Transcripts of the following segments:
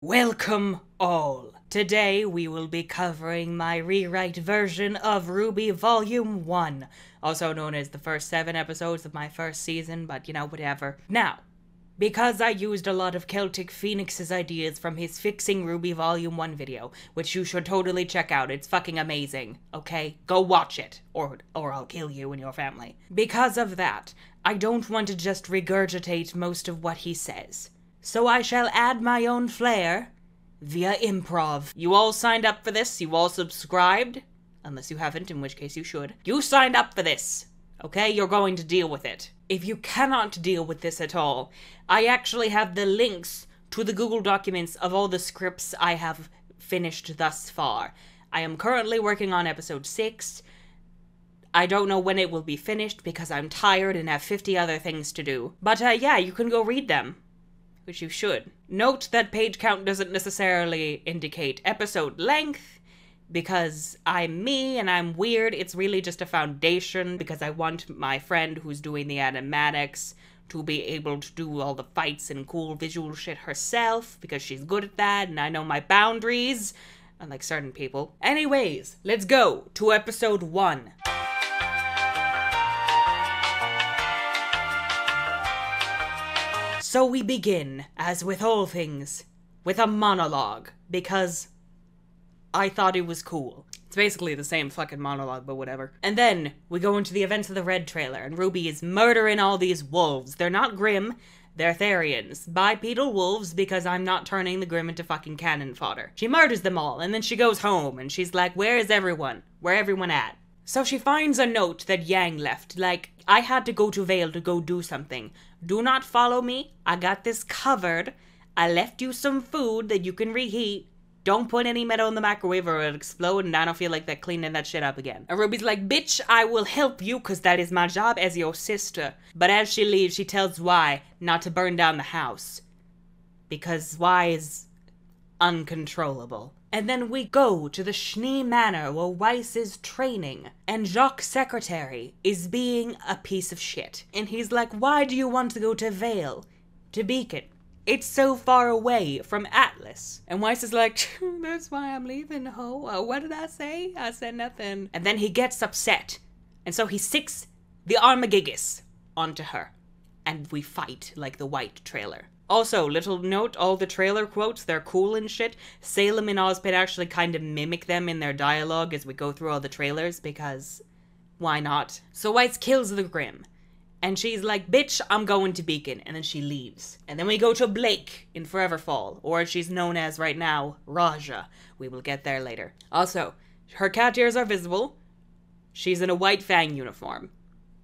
Welcome all. Today we will be covering my rewrite version of RWBY Volume 1, also known as the first 7 episodes of my first season, but you know, whatever. Now, because I used a lot of Celtic Phoenix's ideas from his Fixing RWBY Volume 1 video, which you should totally check out, it's fucking amazing, okay? Go watch it, or I'll kill you and your family. Because of that, I don't want to just regurgitate most of what he says. So I shall add my own flair via improv. You all signed up for this? You all subscribed? Unless you haven't, in which case you should. You signed up for this, okay? You're going to deal with it. If you cannot deal with this at all, I actually have the links to the Google Documents of all the scripts I have finished thus far. I am currently working on episode 6. I don't know when it will be finished because I'm tired and have 50 other things to do. But yeah, you can go read them. Which you should. Note that page count doesn't necessarily indicate episode length, because I'm me and I'm weird. It's really just a foundation, because I want my friend who's doing the animatics to be able to do all the fights and cool visual shit herself, because she's good at that, and I know my boundaries, unlike certain people. Anyways, let's go to episode 1. So we begin, as with all things, with a monologue, because I thought it was cool. It's basically the same fucking monologue, but whatever. And then we go into the events of the Red trailer, and RWBY is murdering all these wolves. They're not Grimm, they're Therians. Bipedal wolves, because I'm not turning the Grimm into fucking cannon fodder. She murders them all, and then she goes home, and she's like, where is everyone? Where everyone at? So she finds a note that Yang left, like, I had to go to Vale to go do something. Do not follow me. I got this covered. I left you some food that you can reheat. Don't put any metal in the microwave or it'll explode, and I don't feel like that cleaning that shit up again. And RWBY's like, bitch, I will help you because that is my job as your sister. But as she leaves, she tells Y not to burn down the house. Because Y is uncontrollable. And then we go to the Schnee Manor where Weiss is training, and Jacques' secretary is being a piece of shit. And he's like, why do you want to go to Vale? To Beacon? It's so far away from Atlas. And Weiss is like, that's why I'm leaving, ho. What did I say? I said nothing. And then he gets upset, and so he sticks the Armagigas onto her. And we fight like the White trailer. Also, little note, all the trailer quotes, they're cool and shit. Salem and Ozpin actually kind of mimic them in their dialogue as we go through all the trailers, because why not? So Weiss kills the Grimm, and she's like, bitch, I'm going to Beacon, and then she leaves. And then we go to Blake in Foreverfall, or as she's known as right now, Raja. We will get there later. Also, her cat ears are visible. She's in a white Fang uniform,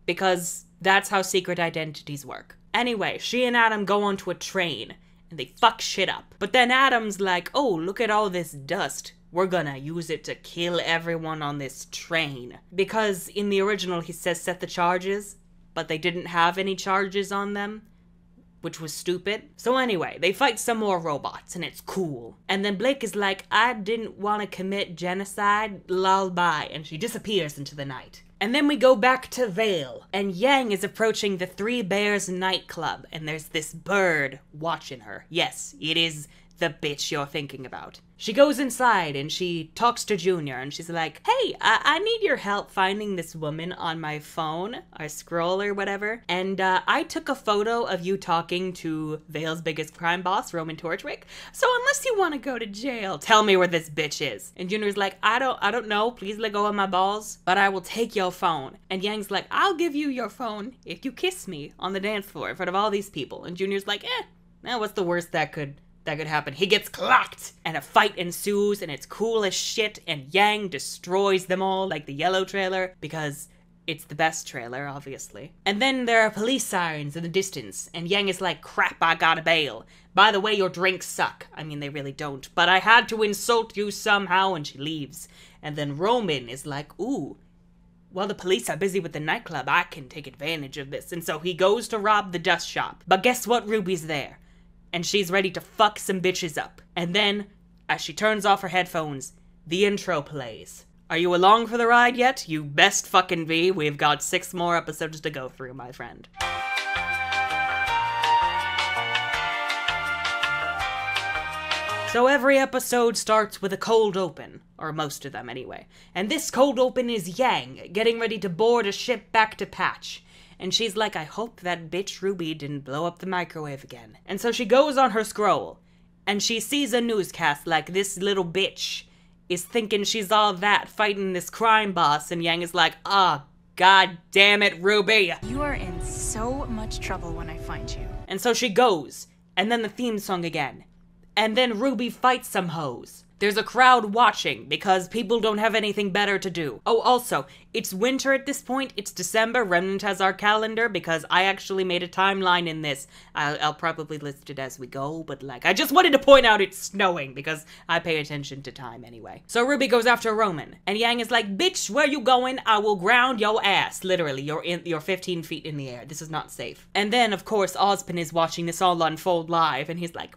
because that's how secret identities work. Anyway, she and Adam go onto a train, and they fuck shit up. But then Adam's like, oh, look at all this dust. We're gonna use it to kill everyone on this train. Because in the original he says set the charges, but they didn't have any charges on them, which was stupid. So anyway, they fight some more robots, and it's cool. And then Blake is like, I didn't want to commit genocide, lol bye, and she disappears into the night. And then we go back to Vale, and Yang is approaching the Three Bears nightclub, and there's this bird watching her. Yes, it is the bitch you're thinking about. She goes inside, and she talks to Junior, and she's like, hey, I need your help finding this woman on my phone, or scroll or whatever, and I took a photo of you talking to Vale's biggest crime boss, Roman Torchwick, so unless you want to go to jail, tell me where this bitch is. And Junior's like, I don't know, please let go of my balls, but I will take your phone. And Yang's like, I'll give you your phone if you kiss me on the dance floor in front of all these people. And Junior's like, what's the worst that could happen? He gets clocked, and a fight ensues, and it's cool as shit, and Yang destroys them all like the Yellow trailer, because it's the best trailer, obviously. And then there are police sirens in the distance, and Yang is like, crap, I gotta bail. By the way, your drinks suck. I mean, they really don't, but I had to insult you somehow, and she leaves. And then Roman is like, ooh, while the police are busy with the nightclub, I can take advantage of this. And so he goes to rob the dust shop. But guess what? RWBY's there. And she's ready to fuck some bitches up. And then, as she turns off her headphones, the intro plays. Are you along for the ride yet? You best fucking be. We've got 6 more episodes to go through, my friend. So every episode starts with a cold open, or most of them anyway. And this cold open is Yang, getting ready to board a ship back to Patch. And she's like, I hope that bitch RWBY didn't blow up the microwave again. And so she goes on her scroll, and she sees a newscast like this little bitch is thinking she's all that, fighting this crime boss, and Yang is like, ah, god damn it, RWBY. You are in so much trouble when I find you. And so she goes, and then the theme song again. And then RWBY fights some hoes. There's a crowd watching because people don't have anything better to do. Oh, also, it's winter at this point. It's December. Remnant has our calendar because I actually made a timeline in this. I'll probably list it as we go, but like, I just wanted to point out it's snowing because I pay attention to time anyway. So RWBY goes after Roman, and Yang is like, bitch, where you going? I will ground your ass. Literally, you're 15 feet in the air. This is not safe. And then, of course, Ozpin is watching this all unfold live, and he's like,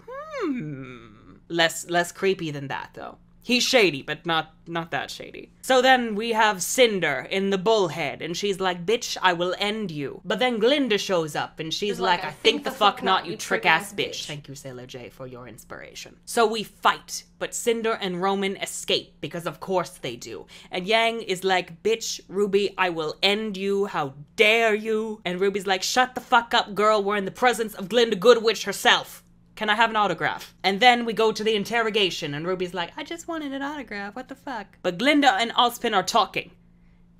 Less creepy than that, though. He's shady, but not that shady. So then we have Cinder in the bullhead, and she's like, bitch, I will end you. But then Glinda shows up, and she's like, I think the fuck not, you trick-ass bitch. Thank you, Sailor J, for your inspiration. So we fight, but Cinder and Roman escape, because of course they do. And Yang is like, bitch, RWBY, I will end you, how dare you? And RWBY's like, shut the fuck up, girl, we're in the presence of Glinda Goodwitch herself. Can I have an autograph? And then we go to the interrogation, and RWBY's like, I just wanted an autograph, what the fuck? But Glinda and Ozpin are talking.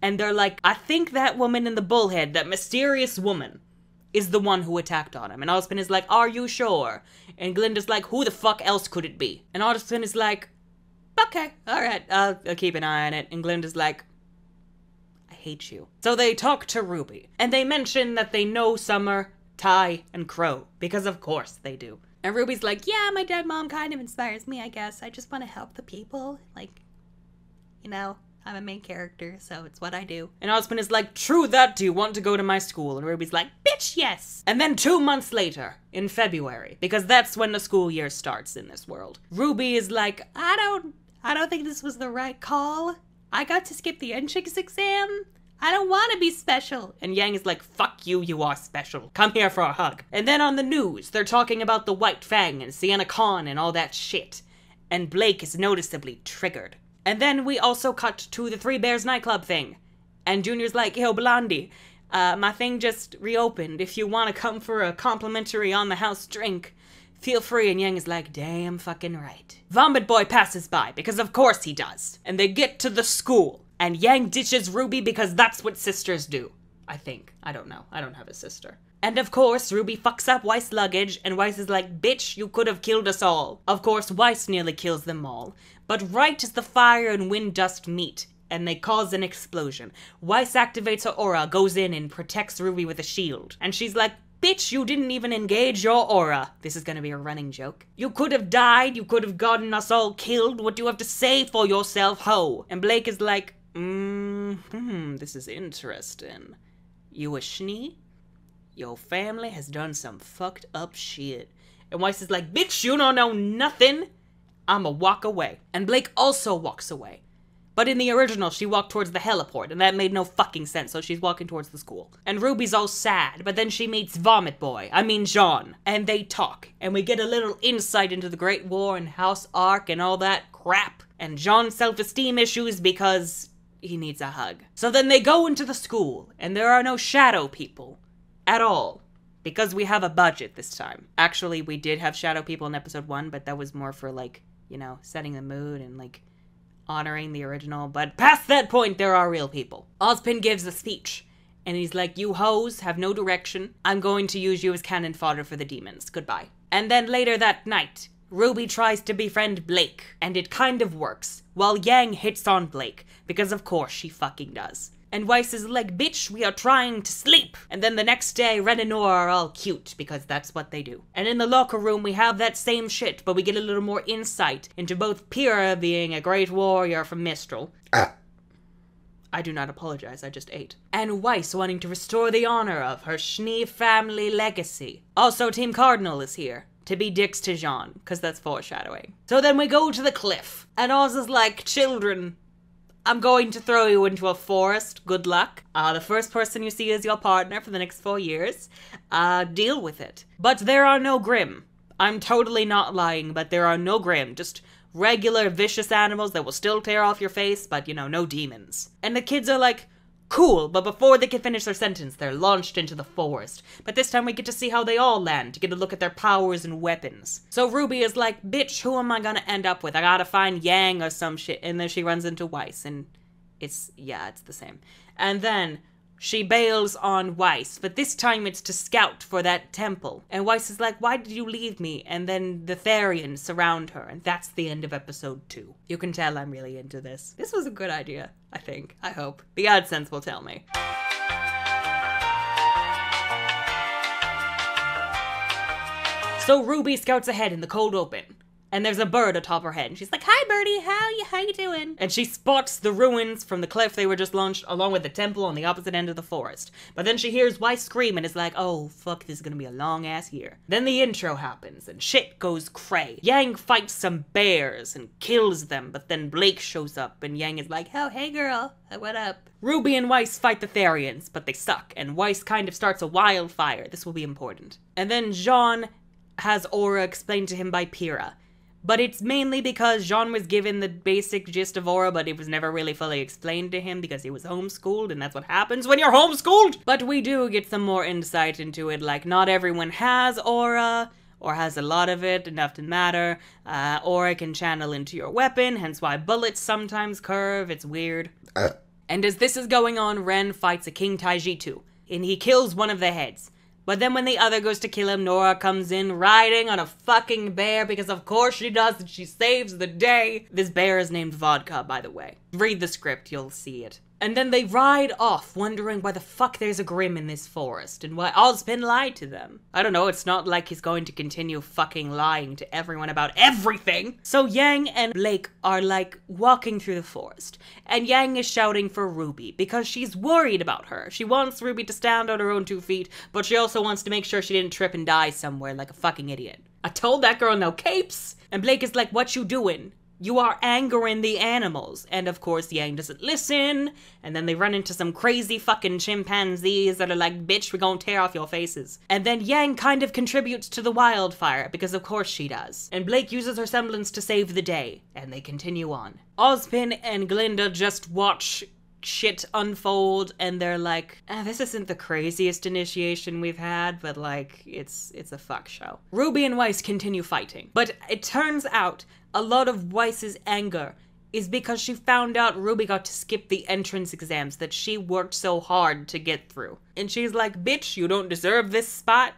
And they're like, I think that woman in the bullhead, that mysterious woman, is the one who attacked on him. And Ozpin is like, are you sure? And Glinda's like, who the fuck else could it be? And Ozpin is like, okay, alright, I'll keep an eye on it. And Glinda's like, I hate you. So they talk to RWBY, and they mention that they know Summer, Ty, and Crow, because of course they do. And RWBY's like, yeah, my dead mom kind of inspires me, I guess. I just want to help the people. Like, you know, I'm a main character, so it's what I do. And Ozpin is like, true that, do you want to go to my school? And RWBY's like, bitch, yes! And then 2 months later, in February, because that's when the school year starts in this world, RWBY is like, I don't think this was the right call. I got to skip the entrance exam. I don't want to be special. And Yang is like, fuck you, you are special. Come here for a hug. And then on the news, they're talking about the White Fang and Sienna Khan and all that shit. And Blake is noticeably triggered. And then we also cut to the Three Bears nightclub thing. And Junior's like, yo, Blondie, my thing just reopened. If you want to come for a complimentary on-the-house drink, feel free. And Yang is like, damn fucking right. Vomit Boy passes by, because of course he does. And they get to the school. And Yang ditches RWBY because that's what sisters do. I think. I don't know. I don't have a sister. And of course, RWBY fucks up Weiss' luggage, and Weiss is like, bitch, you could have killed us all. Of course, Weiss nearly kills them all. But right as the fire and wind dust meet, and they cause an explosion, Weiss activates her aura, goes in, and protects RWBY with a shield. And she's like, bitch, you didn't even engage your aura. This is gonna be a running joke. You could have died, you could have gotten us all killed. What do you have to say for yourself, ho? And Blake is like, this is interesting. You a schnee? Your family has done some fucked up shit. And Weiss is like, bitch, you don't know nothing. I'ma walk away. And Blake also walks away. But in the original, she walked towards the heliport, and that made no fucking sense, so she's walking towards the school. And RWBY's all sad, but then she meets Vomit Boy, Jean, and they talk, and we get a little insight into the Great War and House Ark and all that crap, and Jean's self-esteem issues because he needs a hug. So then they go into the school, and there are no shadow people. At all. Because we have a budget this time. Actually, we did have shadow people in episode 1, but that was more for, like, you know, setting the mood and, like, honoring the original. But past that point, there are real people. Ozpin gives a speech, and he's like, you hoes have no direction. I'm going to use you as cannon fodder for the demons. Goodbye. And then later that night, RWBY tries to befriend Blake, and it kind of works, while Yang hits on Blake, because of course she fucking does. And Weiss is like, bitch, we are trying to sleep. And then the next day, Ren and Nora are all cute, because that's what they do. And in the locker room, we have that same shit, but we get a little more insight into both Pyrrha being a great warrior from Mistral. I do not apologize, I just ate. And Weiss wanting to restore the honor of her Schnee family legacy. Also, Team Cardinal is here to be dicks to Jean, because that's foreshadowing. So then we go to the cliff, and Oz is like, children, I'm going to throw you into a forest. Good luck. The first person you see is your partner for the next 4 years. Deal with it. But there are no Grimm. I'm totally not lying, but there are no Grimm, just regular vicious animals that will still tear off your face, but, you know, no demons. And the kids are like, cool, but before they can finish their sentence, they're launched into the forest. But this time we get to see how they all land, to get a look at their powers and weapons. So Ruby is like, bitch, who am I gonna end up with? I gotta find Yang or some shit. And then she runs into Weiss, and it's the same. And then she bails on Weiss, but this time it's to scout for that temple. And Weiss is like, why did you leave me? And then the Therians surround her, and that's the end of episode 2. You can tell I'm really into this. This was a good idea, I think. I hope. The AdSense will tell me. So Ruby scouts ahead in the cold open. And there's a bird atop her head. And she's like, hi, birdie, how you doing? And she spots the ruins from the cliff they were just launched, along with the temple on the opposite end of the forest. But then she hears Weiss scream and is like, oh, fuck, this is gonna be a long-ass year. Then the intro happens, and shit goes cray. Yang fights some bears and kills them, but then Blake shows up, and Yang is like, oh, hey, girl, what up? Ruby and Weiss fight the Therians, but they suck, and Weiss kind of starts a wildfire. This will be important. And then Jean has Aura explained to him by Pyrrha. But it's mainly because Jean was given the basic gist of Aura, but it was never really fully explained to him because he was homeschooled, and that's what happens when you're homeschooled! But we do get some more insight into it, like not everyone has Aura, or has a lot of it, enough to matter. Aura can channel into your weapon, hence why bullets sometimes curve, it's weird. And as this is going on, Ren fights a King Taiji too, and he kills one of the heads. But then when the other goes to kill him, Nora comes in riding on a fucking bear, because of course she does, and she saves the day. This bear is named Vodka, by the way. Read the script, you'll see it. And then they ride off, wondering why the fuck there's a Grimm in this forest, and why Ozpin lied to them. I don't know, it's not like he's going to continue fucking lying to everyone about everything. So Yang and Blake are like walking through the forest, and Yang is shouting for Ruby, because she's worried about her. She wants Ruby to stand on her own 2 feet, but she also wants to make sure she didn't trip and die somewhere like a fucking idiot. I told that girl no capes! And Blake is like, what you doing? You are angering the animals. And of course, Yang doesn't listen. And then they run into some crazy fucking chimpanzees that are like, bitch, we're gonna tear off your faces. And then Yang kind of contributes to the wildfire, because of course she does. And Blake uses her semblance to save the day. And they continue on. Ozpin and Glinda just watch shit unfold, and they're like, this isn't the craziest initiation we've had, but like, it's a fuck show. Ruby and Weiss continue fighting. But it turns out a lot of Weiss's anger is because she found out Ruby got to skip the entrance exams that she worked so hard to get through. And she's like, bitch, you don't deserve this spot?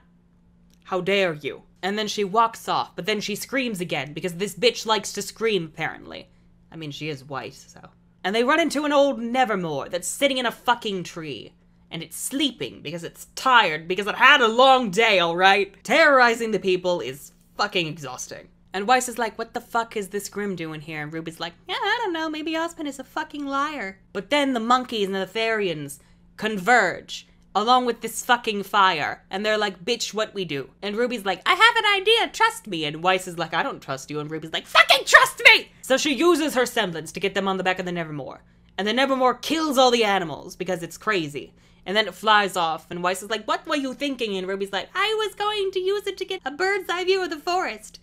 How dare you? And then she walks off, but then she screams again, because this bitch likes to scream, apparently. I mean, she is white, so. And they run into an old Nevermore that's sitting in a fucking tree. And it's sleeping because it's tired, because it had a long day, alright? Terrorizing the people is fucking exhausting. And Weiss is like, what the fuck is this Grimm doing here? And Ruby's like, yeah, I don't know, maybe Ozpin is a fucking liar. But then the monkeys and the Therians converge, along with this fucking fire. And they're like, bitch, what we do? And Ruby's like, I have an idea, trust me. And Weiss is like, I don't trust you. And Ruby's like, fucking trust me! So she uses her semblance to get them on the back of the Nevermore. And the Nevermore kills all the animals, because it's crazy. And then it flies off, and Weiss is like, what were you thinking? And Ruby's like, I was going to use it to get a bird's eye view of the forest.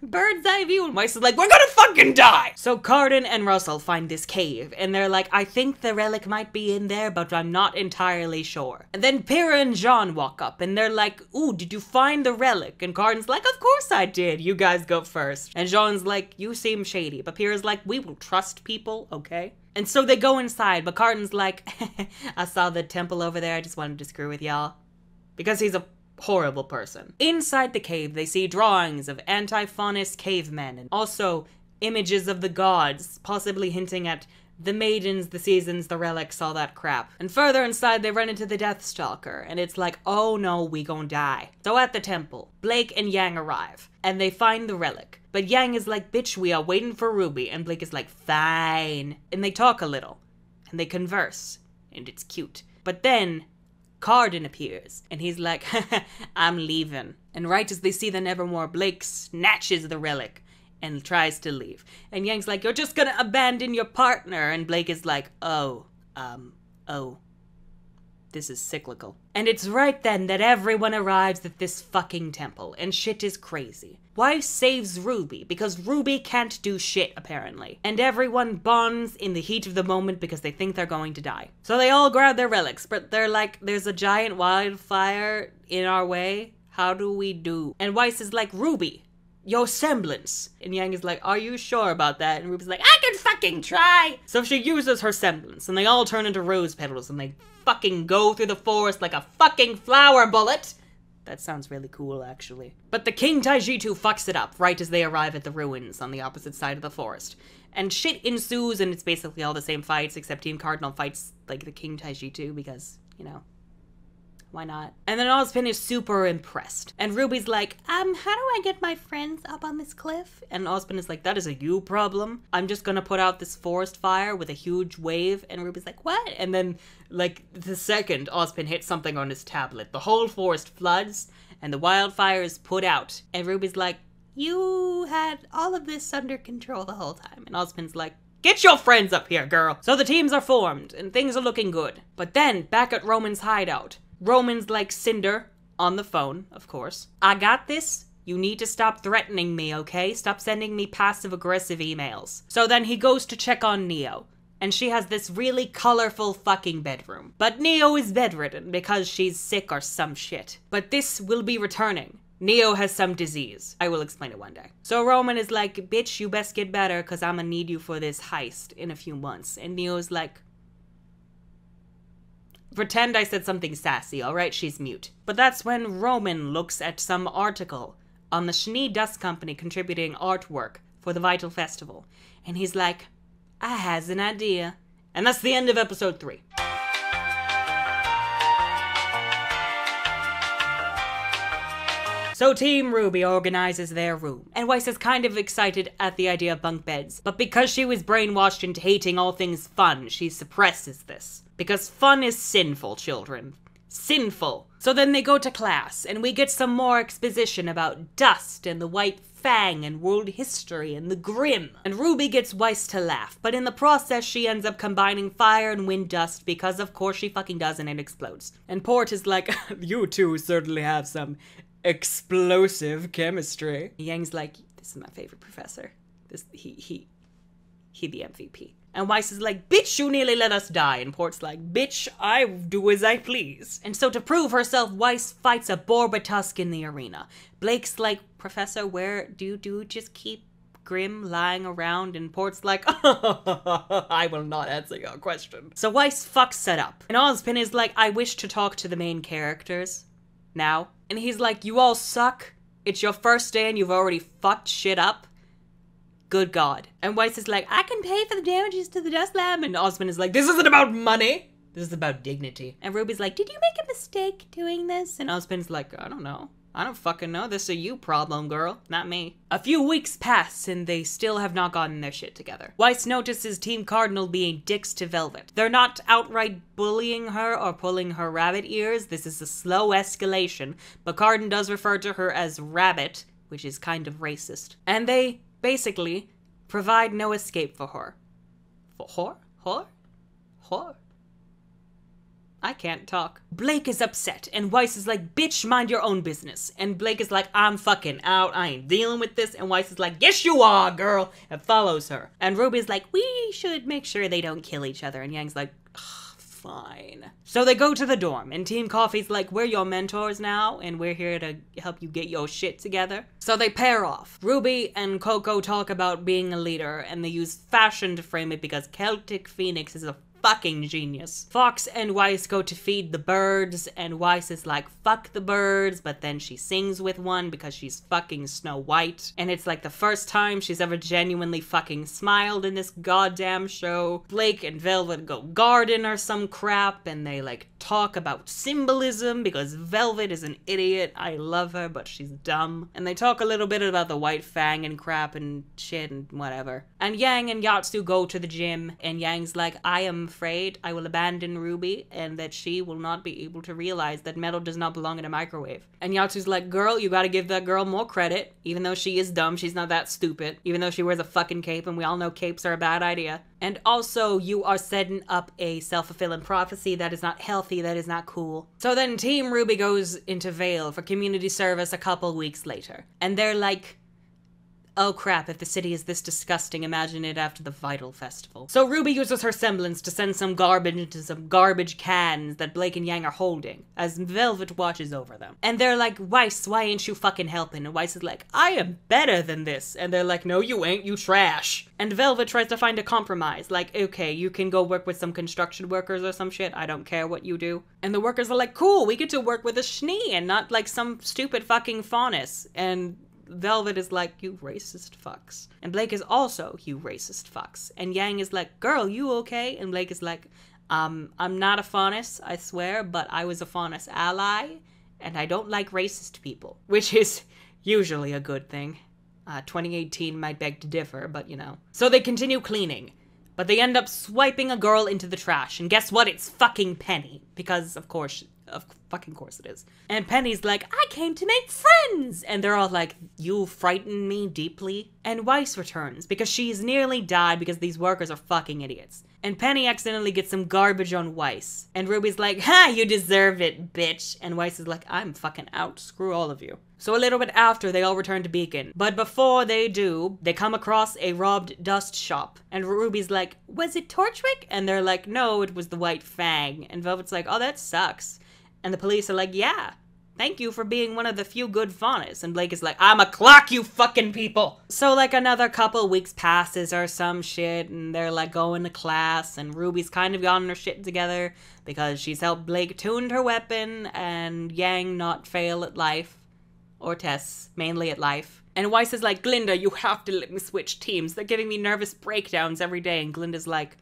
Bird's eye view. And Weiss is like, we're gonna fucking die! So Carden and Russell find this cave, and they're like, I think the relic might be in there, but I'm not entirely sure. And then Pyrrha and Jean walk up, and they're like, ooh, did you find the relic? And Carden's like, of course I did. You guys go first. And Jean's like, you seem shady. But Pyrrha's like, we will trust people, okay? And so they go inside, but Carden's like, I saw the temple over there, I just wanted to screw with y'all. Because he's a horrible person. Inside the cave, they see drawings of anti-faunist cavemen, and also images of the gods, possibly hinting at the maidens, the seasons, the relics, all that crap. And further inside, they run into the Deathstalker, and it's like, oh no, we gon' die. So at the temple, Blake and Yang arrive, and they find the relic. But Yang is like, bitch, we are waiting for Ruby, and Blake is like, fine. And they talk a little, and they converse, and it's cute. But then Carden appears, and he's like, I'm leaving. And right as they see the Nevermore, Blake snatches the relic and tries to leave. And Yang's like, you're just gonna abandon your partner. And Blake is like, oh. This is cyclical. And it's right then that everyone arrives at this fucking temple, and shit is crazy. Weiss saves RWBY, because RWBY can't do shit, apparently. And everyone bonds in the heat of the moment because they think they're going to die. So they all grab their relics, but they're like, there's a giant wildfire in our way. How do we do? And Weiss is like, RWBY, your semblance. And Yang is like, are you sure about that? And RWBY's like, I can fucking try. So she uses her semblance, and they all turn into rose petals, and they fucking go through the forest like a fucking flower bullet. That sounds really cool, actually. But the King Taijitu fucks it up right as they arrive at the ruins on the opposite side of the forest. And shit ensues, and it's basically all the same fights, except Team Cardinal fights, like, the King Taijitu, because, you know, why not? And then Ozpin is super impressed. And RWBY's like, how do I get my friends up on this cliff? And Ozpin is like, that is a you problem. I'm just gonna put out this forest fire with a huge wave. And RWBY's like, what? And then, like, the second Ozpin hits something on his tablet, the whole forest floods, and the wildfire is put out. And RWBY's like, you had all of this under control the whole time. And Ozpin's like, get your friends up here, girl. So the teams are formed, and things are looking good. But then, back at Roman's hideout, Roman's like, Cinder, on the phone, of course. I got this. You need to stop threatening me, okay? Stop sending me passive-aggressive emails. So then he goes to check on Neo. And she has this really colorful fucking bedroom. But Neo is bedridden because she's sick or some shit. But this will be returning. Neo has some disease. I will explain it one day. So Roman is like, bitch, you best get better because I'm gonna need you for this heist in a few months. And Neo's like, pretend I said something sassy, alright? She's mute. But that's when Roman looks at some article on the Schnee Dust Company contributing artwork for the Vital Festival. And he's like, I has an idea. And that's the end of episode 3. So Team RWBY organizes their room, and Weiss is kind of excited at the idea of bunk beds, but because she was brainwashed into hating all things fun, she suppresses this. Because fun is sinful, children. Sinful. So then they go to class, and we get some more exposition about dust and the White Fang and world history and the Grimm. And RWBY gets Weiss to laugh, but in the process she ends up combining fire and wind dust because of course she fucking does and it explodes. And Port is like, you two certainly have some explosive chemistry. Yang's like, this is my favorite professor. He the MVP. And Weiss is like, bitch, you nearly let us die. And Port's like, bitch, I do as I please. And so to prove herself, Weiss fights a Borbatusk in the arena. Blake's like, Professor, where do you just keep Grimm lying around? And Port's like, I will not answer your question. So Weiss fucks it up. And Ozpin is like, I wish to talk to the main characters now. And he's like, you all suck. It's your first day and you've already fucked shit up. Good God. And Weiss is like, I can pay for the damages to the Dust Lab. And Ozpin is like, this isn't about money. This is about dignity. And RWBY's like, did you make a mistake doing this? And Ozpin's like, I don't know. I don't fucking know. This is a you problem, girl. Not me. A few weeks pass and they still have not gotten their shit together. Weiss notices Team Cardinal being dicks to Velvet. They're not outright bullying her or pulling her rabbit ears. This is a slow escalation. But Cardin does refer to her as Rabbit, which is kind of racist. And they basically provide no escape for her. For her? I can't talk. Blake is upset, and Weiss is like, bitch, mind your own business. And Blake is like, I'm fucking out, I ain't dealing with this. And Weiss is like, yes you are, girl, and follows her. And RWBY's like, we should make sure they don't kill each other. And Yang's like, fine. So they go to the dorm, and Team Coffee's like, we're your mentors now, and we're here to help you get your shit together. So they pair off. RWBY and Coco talk about being a leader, and they use fashion to frame it because Celtic Phoenix is a fucking genius. Fox and Weiss go to feed the birds, and Weiss is like, fuck the birds, but then she sings with one because she's fucking Snow White. And it's like the first time she's ever genuinely fucking smiled in this goddamn show. Blake and Velvet go garden or some crap, and they like talk about symbolism because Velvet is an idiot. I love her, but she's dumb. And they talk a little bit about the White Fang and crap and shit and whatever. And Yang and Yatsu go to the gym, and Yang's like, I am afraid I will abandon Ruby and that she will not be able to realize that metal does not belong in a microwave. And Yatsu's like, girl, you gotta give that girl more credit. Even though she is dumb, she's not that stupid. Even though she wears a fucking cape, and we all know capes are a bad idea. And also, you are setting up a self-fulfilling prophecy that is not healthy, that is not cool. So then Team RWBY goes into Vale for community service a couple weeks later. And they're like, oh crap, if the city is this disgusting, imagine it after the Vital Festival. So RWBY uses her semblance to send some garbage into some garbage cans that Blake and Yang are holding, as Velvet watches over them. And they're like, Weiss, why ain't you fucking helping? And Weiss is like, I am better than this. And they're like, no you ain't, you trash. And Velvet tries to find a compromise, like, okay, you can go work with some construction workers or some shit, I don't care what you do. And the workers are like, cool, we get to work with a Schnee and not like some stupid fucking faunus. And Velvet is like, you racist fucks. And Blake is also, you racist fucks. And Yang is like, girl, you okay? And Blake is like, I'm not a faunus, I swear, but I was a faunus ally, and I don't like racist people. Which is usually a good thing. 2018 might beg to differ, but you know. So they continue cleaning, but they end up swiping a girl into the trash, and guess what? It's fucking Penny. Because, of course it is. And Penny's like, I came to make friends! And they're all like, you frighten me deeply? And Weiss returns, because she's nearly died because these workers are fucking idiots. And Penny accidentally gets some garbage on Weiss. And Ruby's like, ha, you deserve it, bitch. And Weiss is like, I'm fucking out, screw all of you. So a little bit after, they all return to Beacon. But before they do, they come across a robbed dust shop. And Ruby's like, was it Torchwick? And they're like, no, it was the White Fang. And Velvet's like, oh, that sucks. And the police are like, yeah, thank you for being one of the few good faunus. And Blake is like, I'ma clock you fucking people. So like another couple weeks passes or some shit, and they're like going to class, and Ruby's kind of gotten her shit together because she's helped Blake tune her weapon and Yang not fail at life. Or tests, mainly at life. And Weiss is like, Glinda, you have to let me switch teams. They're giving me nervous breakdowns every day. And Glinda's like,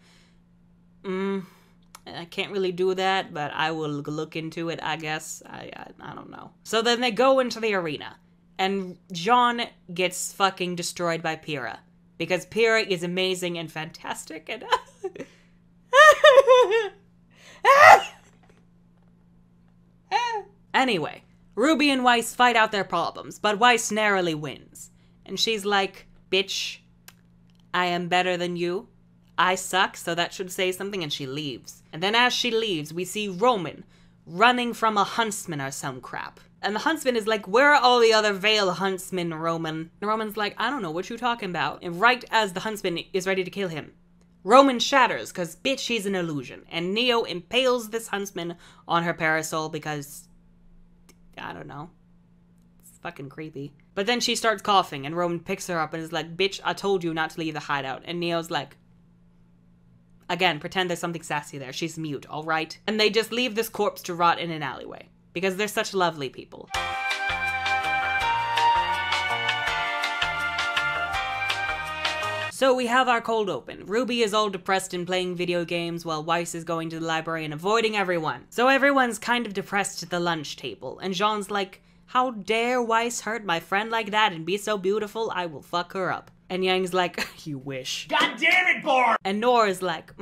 I can't really do that, but I will look into it, I guess. I don't know. So then they go into the arena, and Jean gets fucking destroyed by Pyrrha, because Pyrrha is amazing and fantastic, and anyway, Ruby and Weiss fight out their problems, but Weiss narrowly wins. And she's like, bitch, I am better than you. I suck, so that should say something, and she leaves. And then as she leaves, we see Roman running from a huntsman or some crap. And the huntsman is like, where are all the other Vale huntsmen, Roman? And Roman's like, I don't know what you're talking about. And right as the huntsman is ready to kill him, Roman shatters, because bitch, he's an illusion. And Neo impales this huntsman on her parasol because, I don't know. It's fucking creepy. But then she starts coughing, and Roman picks her up and is like, bitch, I told you not to leave the hideout. And Neo's like, again, pretend there's something sassy there. She's mute, alright? And they just leave this corpse to rot in an alleyway. Because they're such lovely people. So we have our cold open. Ruby is all depressed and playing video games while Weiss is going to the library and avoiding everyone. So everyone's kind of depressed at the lunch table. And Jean's like, how dare Weiss hurt my friend like that and be so beautiful? I will fuck her up. And Yang's like, you wish. God damn it, Barb! And Nora's like,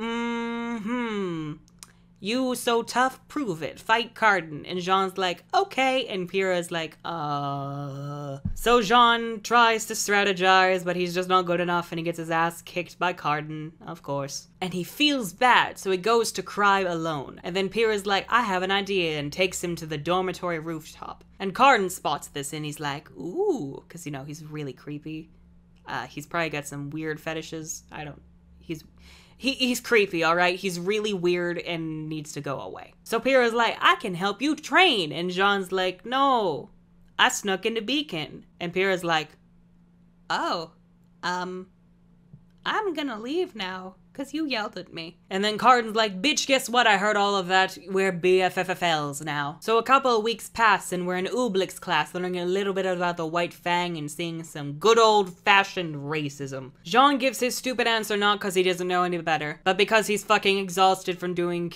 you so tough, prove it. Fight Cardin. And Jean's like, okay. And Pyrrha's like, So Jean tries to strategize, but he's just not good enough, and he gets his ass kicked by Cardin, of course. And he feels bad, so he goes to cry alone. And then Pyrrha's like, I have an idea, and takes him to the dormitory rooftop. And Cardin spots this, and he's like, ooh, because, you know, he's really creepy. He's probably got some weird fetishes. He's creepy, alright? He's really weird and needs to go away. So Pyrrha's like, I can help you train. And Jean's like, no, I snuck into Beacon. And Pyrrha's like, oh, I'm gonna leave now, because you yelled at me. And then Cardin's like, bitch, guess what? I heard all of that. We're BFFFLs now. So a couple of weeks pass, and we're in Ooblik's class, learning a little bit about the White Fang and seeing some good old-fashioned racism. Jean gives his stupid answer not because he doesn't know any better, but because he's fucking exhausted from doing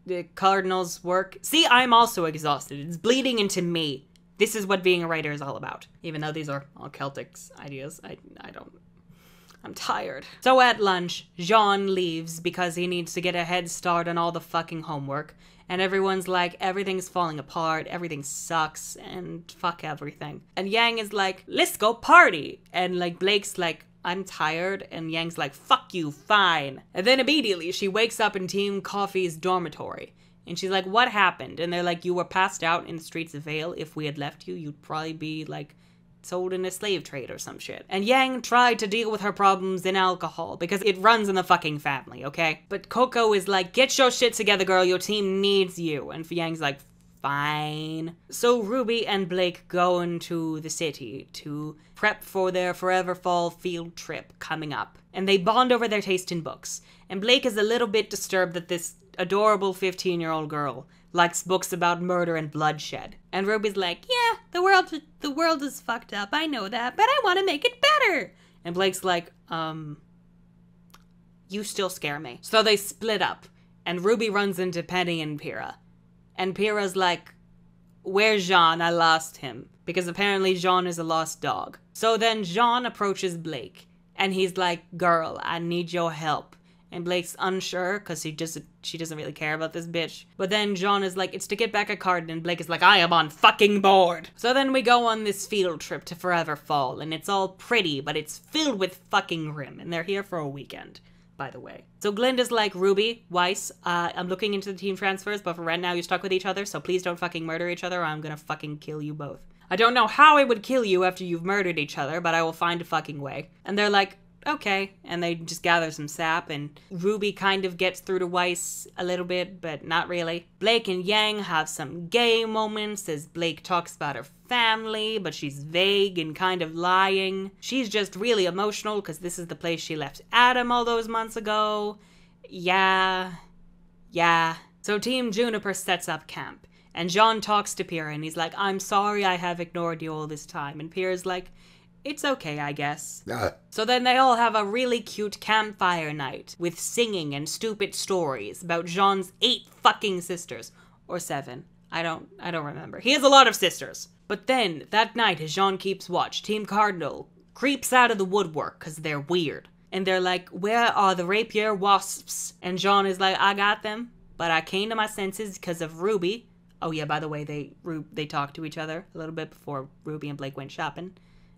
the Cardinal's work. See, I'm also exhausted. It's bleeding into me. This is what being a writer is all about. Even though these are all Celtic's ideas, I don't... I'm tired. So at lunch, Jean leaves because he needs to get a head start on all the fucking homework. And everyone's like, everything's falling apart, everything sucks, and fuck everything. And Yang is like, let's go party. And like Blake's like, I'm tired. And Yang's like, fuck you, fine. And then immediately she wakes up in Team Coffee's dormitory. And she's like, what happened? And they're like, you were passed out in the streets of Vale. If we had left you, you'd probably be like sold in a slave trade or some shit. And Yang tried to deal with her problems in alcohol because it runs in the fucking family, okay? But Coco is like, get your shit together, girl. Your team needs you. And Yang's like, fine. So Ruby and Blake go into the city to prep for their Forever Fall field trip coming up. And they bond over their taste in books. And Blake is a little bit disturbed that this adorable 15-year-old girl likes books about murder and bloodshed. And Ruby's like, yeah, the world is fucked up, I know that, but I want to make it better. And Blake's like, you still scare me. So they split up, and Ruby runs into Penny and Pyrrha. And Pyrrha's like, where's Jean? I lost him. Because apparently Jean is a lost dog. So then Jean approaches Blake, and he's like, girl, I need your help. And Blake's unsure because she doesn't really care about this bitch. But then Jean is like, it's to get back a card. And Blake is like, I am on fucking board. So then we go on this field trip to Forever Fall. And it's all pretty, but it's filled with fucking grim. And they're here for a weekend, by the way. So Glinda's like, Ruby, Weiss, I'm looking into the team transfers. But for right now, you're stuck with each other. So please don't fucking murder each other or I'm gonna fucking kill you both. I don't know how I would kill you after you've murdered each other, but I will find a fucking way. And they're like, okay, and they just gather some sap, and Ruby kind of gets through to Weiss a little bit, but not really. Blake and Yang have some gay moments as Blake talks about her family, but she's vague and kind of lying. She's just really emotional because this is the place she left Adam all those months ago. Yeah. So Team Juniper sets up camp, and Jean talks to Pyrrha, and he's like, I'm sorry I have ignored you all this time, and Pyrrha's like, it's okay, I guess. So then they all have a really cute campfire night with singing and stupid stories about Jean's 8 fucking sisters. Or 7. I don't remember. He has a lot of sisters. But then, that night, as Jean keeps watch, Team Cardinal creeps out of the woodwork because they're weird. And they're like, where are the rapier wasps? And Jean is like, I got them, but I came to my senses because of Ruby. Oh yeah, by the way, they talked to each other a little bit before Ruby and Blake went shopping.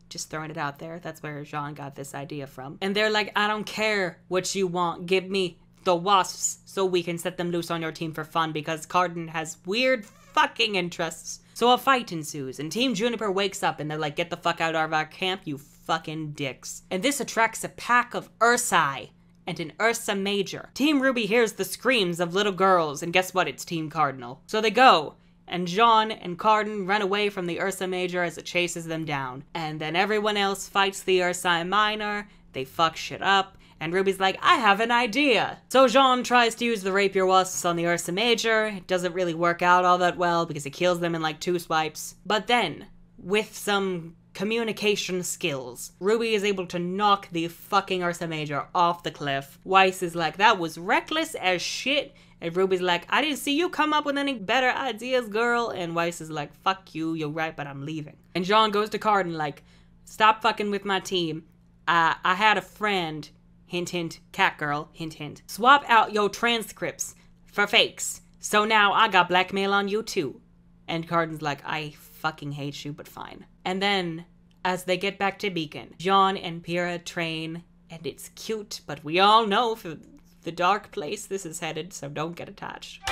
Just throwing it out there. That's where Jean got this idea from. And they're like, I don't care what you want. Give me the wasps so we can set them loose on your team for fun because Cardin has weird fucking interests. So a fight ensues and Team Juniper wakes up and they're like, get the fuck out of our camp, you fucking dicks. And this attracts a pack of Ursi and an Ursa Major. Team Ruby hears the screams of little girls and guess what? It's Team Cardinal. So they go. And Jean and Cardin run away from the Ursa Major as it chases them down. And then everyone else fights the Ursa Minor, they fuck shit up, and Ruby's like, I have an idea. So Jean tries to use the rapier wasps on the Ursa Major. It doesn't really work out all that well because it kills them in like 2 swipes. But then, with some communication skills, Ruby is able to knock the fucking Ursa Major off the cliff. Weiss is like, that was reckless as shit. And Ruby's like, I didn't see you come up with any better ideas, girl. And Weiss is like, fuck you, you're right, but I'm leaving. And Jean goes to Cardin like, stop fucking with my team. I had a friend, hint hint, cat girl, hint hint, swap out your transcripts for fakes. So now I got blackmail on you too. And Cardin's like, I fucking hate you, but fine. And then, as they get back to Beacon, Jean and Pyrrha train, and it's cute, but we all know for the dark place this is headed, so don't get attached.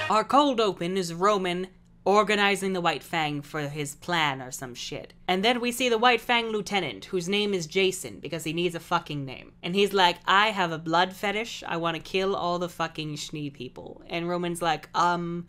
Our cold open is Roman organizing the White Fang for his plan or some shit. And then we see the White Fang lieutenant, whose name is Jason, because he needs a fucking name. And he's like, I have a blood fetish, I want to kill all the fucking Schnee people. And Roman's like, oh,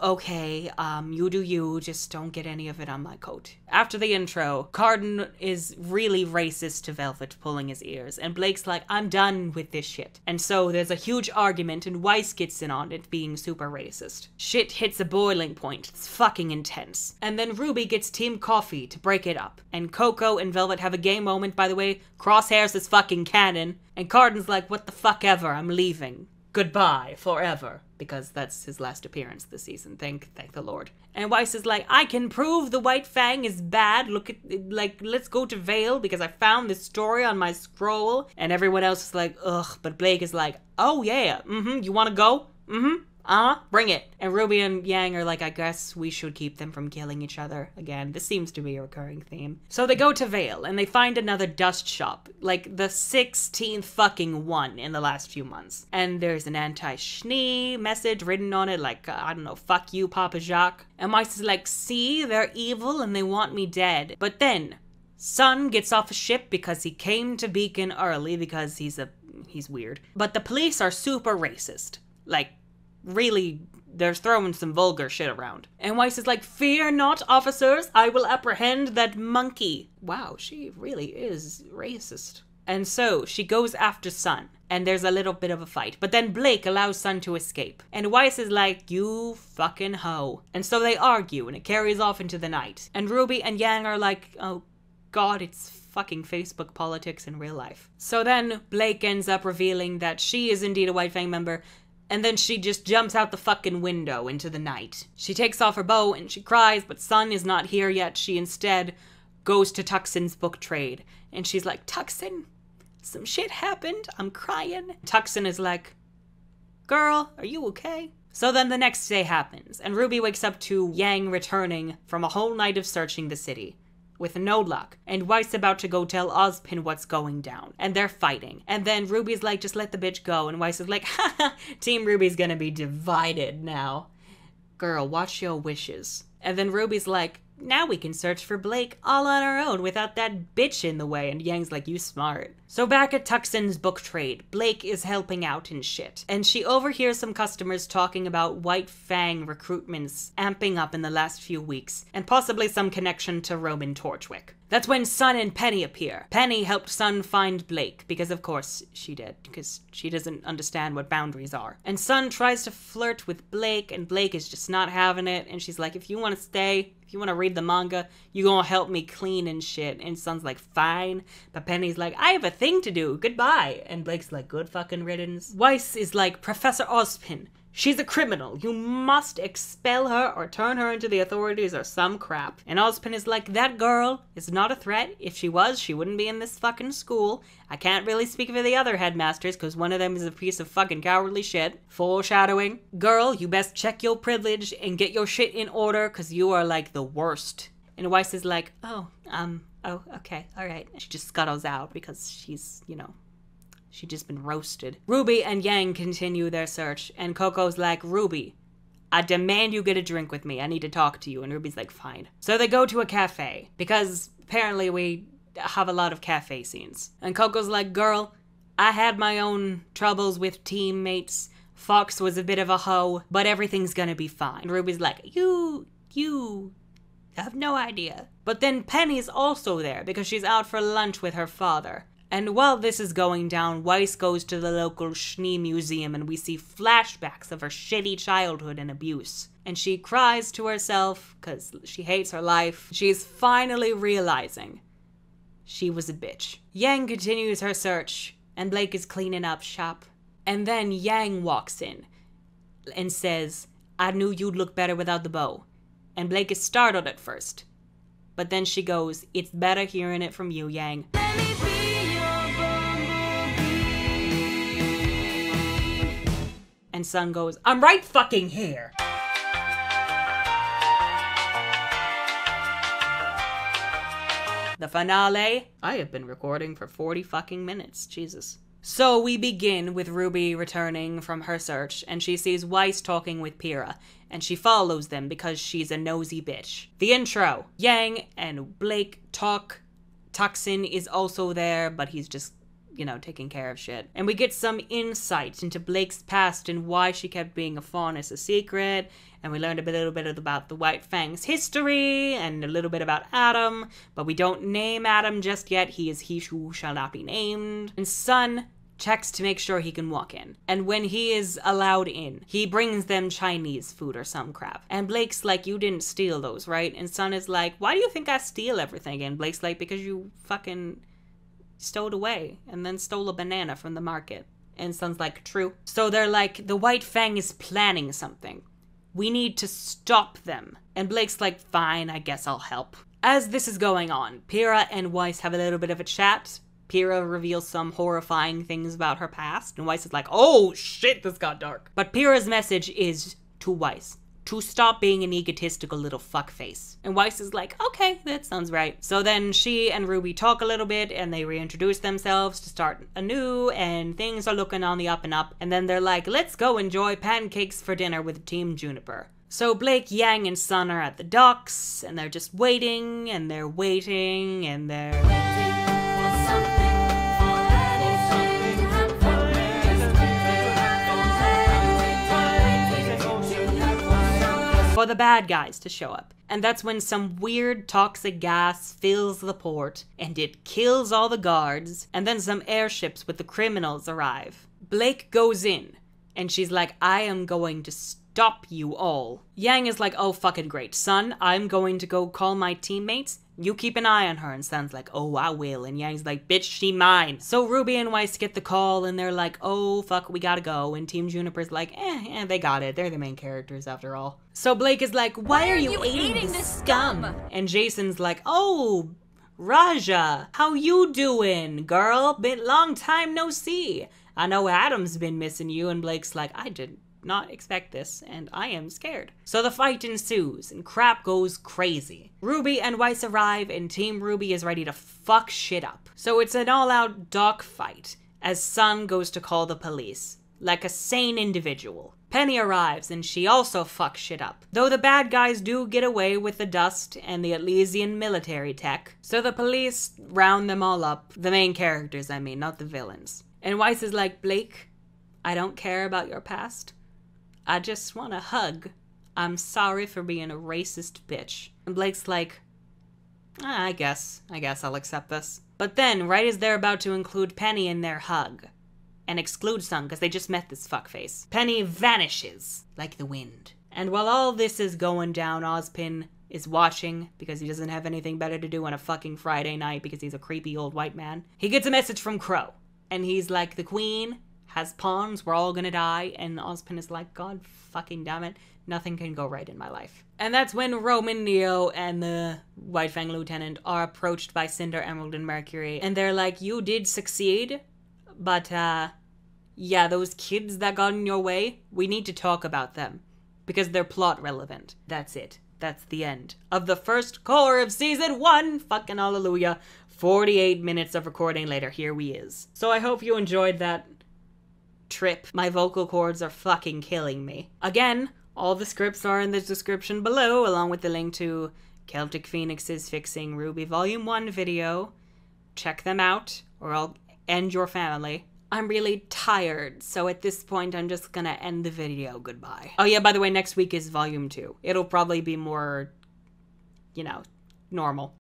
okay, you do you, just don't get any of it on my coat. After the intro, Cardin is really racist to Velvet, pulling his ears, and Blake's like, I'm done with this shit. And so there's a huge argument, and Weiss gets in on it, being super racist. Shit hits a boiling point, it's fucking intense. And then Ruby gets Team Coffee to break it up, and Coco and Velvet have a gay moment, by the way, Crosshairs is fucking canon, and Cardin's like, what the fuck ever, I'm leaving. Goodbye, forever. Because that's his last appearance this season, thank the Lord. And Weiss is like, I can prove the White Fang is bad. Look at, like, let's go to Vale because I found this story on my scroll. And everyone else is like, ugh. But Blake is like, oh yeah, you want to go? Bring it. And RWBY and Yang are like, I guess we should keep them from killing each other. Again, this seems to be a recurring theme. So they go to Vale and they find another dust shop, like the 16th fucking one in the last few months. And there's an anti-Schnee message written on it, like, I don't know, fuck you, Papa Jacques. And Weiss is like, see, they're evil and they want me dead. But then Sun gets off a ship because he came to Beacon early because he's weird. But the police are super racist. Like, really, they're throwing some vulgar shit around. And Weiss is like, fear not, officers, I will apprehend that monkey. Wow, she really is racist. And so she goes after Sun, and there's a little bit of a fight. But then Blake allows Sun to escape. And Weiss is like, you fucking hoe. And so they argue, and it carries off into the night. And RWBY and Yang are like, oh god, it's fucking Facebook politics in real life. So then Blake ends up revealing that she is indeed a White Fang member, and then she just jumps out the fucking window into the night. She takes off her bow and she cries, but Sun is not here yet. She instead goes to Tuxin's book trade. And she's like, Tuxin, some shit happened. I'm crying. Tuxin is like, girl, are you okay? So then the next day happens, and RWBY wakes up to Yang returning from a whole night of searching the city, with no luck, and Weiss about to go tell Ozpin what's going down, and they're fighting. And then RWBY's like, just let the bitch go, and Weiss is like, haha, Team RWBY's gonna be divided now. Girl, watch your wishes. And then RWBY's like, now we can search for Blake all on our own without that bitch in the way, and Yang's like, you smart. So back at Tuxin's book trade, Blake is helping out and shit, and she overhears some customers talking about White Fang recruitments amping up in the last few weeks, and possibly some connection to Roman Torchwick. That's when Sun and Penny appear. Penny helped Sun find Blake, because of course she did, because she doesn't understand what boundaries are. And Sun tries to flirt with Blake, and Blake is just not having it, and she's like, if you want to stay, if you want to read the manga, you gonna help me clean and shit. And Sun's like, fine. But Penny's like, I have a thing to do, goodbye. And Blake's like, good fucking riddance. Weiss is like, Professor Ozpin, she's a criminal. You must expel her or turn her into the authorities or some crap. And Ozpin is like, that girl is not a threat. If she was, she wouldn't be in this fucking school. I can't really speak for the other headmasters because one of them is a piece of fucking cowardly shit. Foreshadowing. Girl, you best check your privilege and get your shit in order because you are like the worst. And Weiss is like, oh, okay, all right. She just scuttles out because she's, you know, she'd just been roasted. RWBY and Yang continue their search, and Coco's like, RWBY, I demand you get a drink with me. I need to talk to you. And RWBY's like, fine. So they go to a cafe, because apparently we have a lot of cafe scenes. And Coco's like, girl, I had my own troubles with teammates. Fox was a bit of a hoe, but everything's gonna be fine. And RWBY's like, you have no idea. But then Penny's also there, because she's out for lunch with her father. And while this is going down, Weiss goes to the local Schnee Museum and we see flashbacks of her shitty childhood and abuse. And she cries to herself because she hates her life. She's finally realizing she was a bitch. Yang continues her search and Blake is cleaning up shop. And then Yang walks in and says, I knew you'd look better without the bow. And Blake is startled at first. But then she goes, it's better hearing it from you, Yang. And Sun goes, I'm right fucking here. The finale. I have been recording for 40 fucking minutes. Jesus. So we begin with RWBY returning from her search, and she sees Weiss talking with Pyrrha, and she follows them because she's a nosy bitch. The intro. Yang and Blake talk. Tuxin is also there, but he's just, you know, taking care of shit. And we get some insight into Blake's past and why she kept being a faunus a secret. And we learned a little bit about the White Fang's history and a little bit about Adam. But we don't name Adam just yet. He is he who shall not be named. And Sun checks to make sure he can walk in. And when he is allowed in, he brings them Chinese food or some crap. And Blake's like, you didn't steal those, right? And Sun is like, why do you think I steal everything? And Blake's like, because you fucking stowed away and then stole a banana from the market. And Sun's like, true. So they're like, the White Fang is planning something. We need to stop them. And Blake's like, fine, I guess I'll help. As this is going on, Pyrrha and Weiss have a little bit of a chat. Pyrrha reveals some horrifying things about her past, and Weiss is like, oh shit, this got dark. But Pyrrha's message is to Weiss to stop being an egotistical little fuckface. And Weiss is like, okay, that sounds right. So then she and RWBY talk a little bit, and they reintroduce themselves to start anew, and things are looking on the up and up. And then they're like, let's go enjoy pancakes for dinner with Team Juniper. So Blake, Yang, and Sun are at the docks, and they're just waiting, and they're waiting, and they're waiting for something. For the bad guys to show up. And that's when some weird toxic gas fills the port, and it kills all the guards, and then some airships with the criminals arrive. Blake goes in, and she's like, I am going to stop you all. Yang is like, oh fucking great, Sun, I'm going to go call my teammates. You keep an eye on her. And Sun's like, oh, I will. And Yang's like, bitch, she mine. So RWBY and Weiss get the call, and they're like, oh, fuck, we gotta go. And Team Juniper's like, they got it. They're the main characters after all. So Blake is like, why are you eating this scum? And Jason's like, oh, Raja, how you doing, girl? Been long time no see. I know Adam's been missing you. And Blake's like, I did not expect this, and I am scared. So the fight ensues, and crap goes crazy. RWBY and Weiss arrive, and Team RWBY is ready to fuck shit up. So it's an all-out dogfight, as Sun goes to call the police, like a sane individual. Penny arrives, and she also fucks shit up. Though the bad guys do get away with the dust and the Elysian military tech, so the police round them all up. The main characters, I mean, not the villains. And Weiss is like, Blake, I don't care about your past. I just want a hug. I'm sorry for being a racist bitch. And Blake's like, I guess I'll accept this. But then, right as they're about to include Penny in their hug, and exclude Sun because they just met this fuckface, Penny vanishes like the wind. And while all this is going down, Ozpin is watching because he doesn't have anything better to do on a fucking Friday night because he's a creepy old white man. He gets a message from Crow, and he's like, the queen has pawns, we're all gonna die. And Ozpin is like, God fucking damn it, nothing can go right in my life. And that's when Roman, Neo, and the White Fang Lieutenant are approached by Cinder, Emerald, and Mercury. And they're like, you did succeed, but yeah, those kids that got in your way, we need to talk about them because they're plot relevant. That's it. That's the end of the first core of season 1. Fucking hallelujah. 48 minutes of recording later, here we is. So I hope you enjoyed that trip. My vocal cords are fucking killing me. Again, all the scripts are in the description below, along with the link to Celtic Phoenix's Fixing RWBY Volume 1 video. Check them out, or I'll end your family. I'm really tired, so at this point I'm just gonna end the video. Goodbye. Oh yeah, by the way, next week is Volume 2. It'll probably be more, you know, normal.